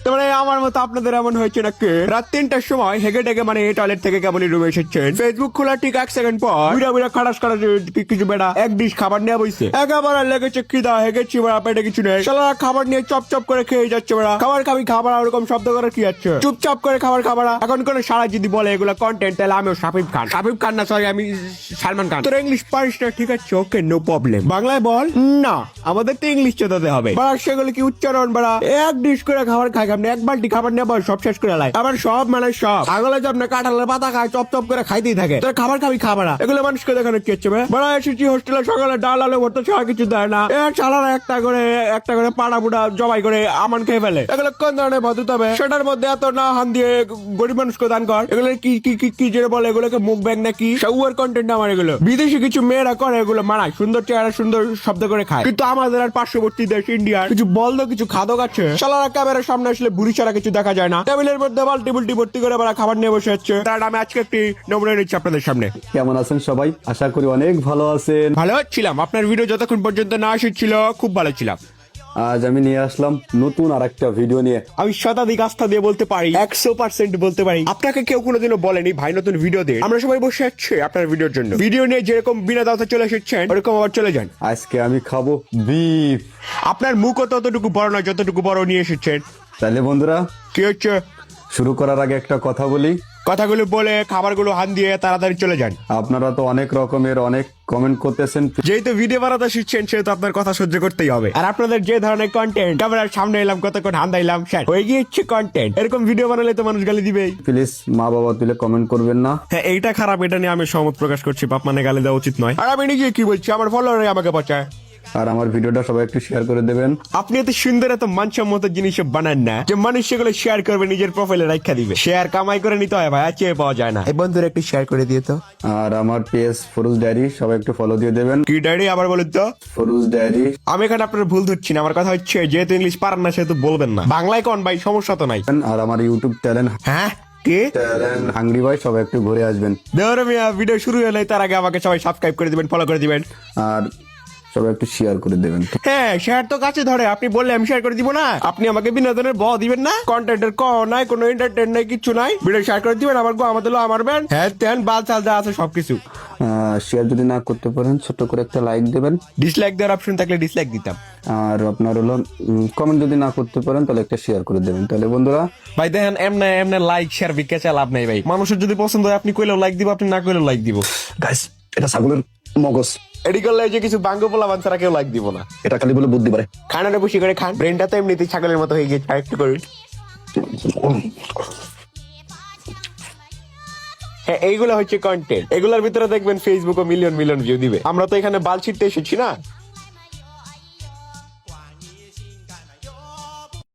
তারপরে আমার মতো আপনাদের এমন হয়েছে নাকি রাত 3টার সময় হেগে টেগে মানে টয়লেট থেকে কেবলই রুমে এসেছেন, ফেসবুক খোলা ঠিক 1 সেকেন্ড পর বুড়া বুড়া খাটাস খাটাস কিছু বেড়া এক ডিশ খাবার নিয়ে বইছে। একেবারে লেগেছে খিদা, হেগেছি বেড়া, পেটে কিছু নেই, শালা খাবার নিয়ে চপ চপ করে খেয়ে যাচ্ছে বেড়া। খাবার খাবি খাবার ওরকম শব্দ করে কি আছে, চুপচাপ করে খাবার খাবার। এখন কোন সারা যদি বলে এগুলো কন্টেন্ট, তাহলে আমিও সাকিব খান না, সরি আমি সালমান খান। তোর ইংলিশ পারিস না, ঠিক আছে, ওকে নো প্রবলেম। বাংলায় বল না, আমাদের তো ইংলিশ চেতাতে হবে বাড়া। সেগুলো কি উচ্চারণ বাড়া, এক ডিশ করে খাবার খাই আপনি, এক বালতি খাবার নিয়ে বল সব শেষ করে লাই। আবার সব মানে সব আগলে যাব না, কাঁঠালের পাতা খায় চপ চপ করে খাইতেই থাকে। তোর খাবার খাবি খাবার, এগুলো মানুষকে দেখানো কি হচ্ছে বড়া। এসেছি হোস্টেলে, সকালে ডাল আলু ভর্তা ছাড়া কিছু দেয় না। চালার একটা করে পাড়া বুড়া জবাই করে আমান খেয়ে ফেলে। এগুলো কোন ধরনের ভদ্রতা হবে? সেটার মধ্যে এত না হান দিয়ে গরিব মানুষকে দান কর। এগুলো কি কি কি কি যে বলে, এগুলোকে মুখ ব্যাগ নাকি সউয়ার কন্টেন্ট আমার এগুলো। বিদেশি কিছু মেয়েরা করে এগুলো মানায়, সুন্দর চেহারা সুন্দর শব্দ করে খায়, কিন্তু আমাদের আর পার্শ্ববর্তী দেশ ইন্ডিয়ার কিছু বলদ কিছু খাদক আছে, শালারা ক্যামেরার সামনে আসলে বুড়ি ছাড়া কিছু দেখা যায় না। টেবিলের মধ্যে বালতি বুলটি ভর্তি করে বাড়া খাবার নিয়ে বসে আছে। তার আমি আজকে একটি নমুনা নিচ্ছি আপনাদের সামনে। কেমন আছেন সবাই? আশা করি অনেক ভালো আছেন। ভালো ছিলাম, আপনার ভিডিও যতক্ষণ পর্যন্ত না এসেছিল খুব ভালো ছিলাম। আজ আমি নিয়ে আসলাম নতুন আরেকটা ভিডিও নিয়ে। আমি শতাধিক আস্থা দিয়ে বলতে পারি, 100% বলতে পারি, আপনাকে কেউ কোনোদিনও বলেনি ভাই নতুন ভিডিও দিয়ে। আমরা সবাই বসে আছি আপনার ভিডিওর জন্য। ভিডিও নিয়ে যেরকম বিনা দাওয়াতে চলে এসেছেন ওরকম আবার চলে যান। আজকে আমি খাবো বিফ। আপনার মুখও ততটুকু বড় নয় যতটুকু বড় নিয়ে এসেছেন। তাহলে বন্ধুরা কি হচ্ছে, শুরু করার আগে একটা কথা বলি। কথাগুলো বলে খাবারগুলো হান দিয়ে তাড়াতাড়ি চলে যান। আপনারা তো অনেক রকমের অনেক কমেন্ট করতেছেন। যেহেতু ভিডিও বানাতে শিখছেন সেহেতু আপনার কথা সহ্য করতেই হবে। আর আপনাদের যে ধরনের কন্টেন্ট, ক্যামেরার সামনে এলাম কতক্ষণ হান দিলাম স্যার হয়ে গিয়েছে কন্টেন্ট, এরকম ভিডিও বানালে তো মানুষ গালি দিবেই। প্লিজ মা বাবা তুলে কমেন্ট করবেন না। হ্যাঁ এইটা খারাপ, এটা নিয়ে আমি সহমত প্রকাশ করছি। বাপ মানে গালি দেওয়া উচিত নয়। আর আমি নিজে কি বলছি, আমার ফলোয়ার আমাকে বাঁচায়। আর আমার ভিডিওটা সবাই একটু শেয়ার করে দেবেন। আপনি এত সুন্দর এত মানসম্মত জিনিস বানান না যে মানুষ সেগুলো শেয়ার করবে, নিজের প্রোফাইলে রাখা দিবে। শেয়ার কামাই করে নিতে হয় ভাই, চেয়ে পাওয়া যায় না। এই বন্ধুরা একটু শেয়ার করে দিয়ে তো। আর আমার পেজ ফরুজ ডায়েরি সবাই একটু ফলো দিয়ে দেবেন। কি ডায়েরি আবার বলুন তো? ফরুজ ডায়েরি। আমি এখানে আপনার ভুল ধরছি না, আমার কথা হচ্ছে যেহেতু ইংলিশ পারেন না সেহেতু বলবেন না, বাংলায় কোন ভাই, সমস্যা তো নাই। আর আমার ইউটিউব ট্যালেন্ট হ্যাঁ কে হাংরি ভাই সবাই একটু ঘুরে আসবেন। দেওয়ার মিয়া ভিডিও শুরু হলে তার আগে আমাকে সবাই সাবস্ক্রাইব করে দিবেন, ফলো করে দিবেন। আর সবাই একটু শেয়ার করে দেবেন। হ্যাঁ শেয়ার তো কাছে ধরে, আপনি বললে আমি শেয়ার করে দিব না? আপনি আমাকে বিনোদনের ব দিবেন না? কন্টেন্টের ক নাই, কোনো এন্টারটেইন নাই, কিছু নাই, ভিডিও শেয়ার করে দিবেন। আমার গো আমাদের আমার ব্যান হ্যাঁ তেন বাল চাল যা আছে সবকিছু। শেয়ার যদি না করতে পারেন ছোট করে একটা লাইক দেবেন। ডিসলাইক দেওয়ার অপশন থাকলে ডিসলাইক দিতাম। আর আপনার হলো কমেন্ট যদি না করতে পারেন তাহলে একটা শেয়ার করে দেবেন। তাহলে বন্ধুরা ভাই দেখেন এমনে এমনে লাইক শেয়ার বিকে চা লাভ নাই ভাই। মানুষের যদি পছন্দ হয় আপনি কইলেও লাইক দিব, আপনি না কইলেও লাইক দিব। গাইস এটা ছাগলের মগজ, এডি করলে যে কিছু বাঙ্গ পোলা বাচ্চারা কেউ লাইক দিব না। এটা খালি বলে বুদ্ধি পারে। খানাটা বেশি করে খান, ব্রেনটা তো এমনিতেই ছাগলের মতো হয়ে গেছে, আরেকটু করুন। হ্যাঁ এইগুলো হচ্ছে কন্টেন্ট, এগুলোর ভিতরে দেখবেন ফেসবুক ও মিলিয়ন মিলিয়ন ভিউ দিবে। আমরা তো এখানে বাল ছিটতে এসেছি না।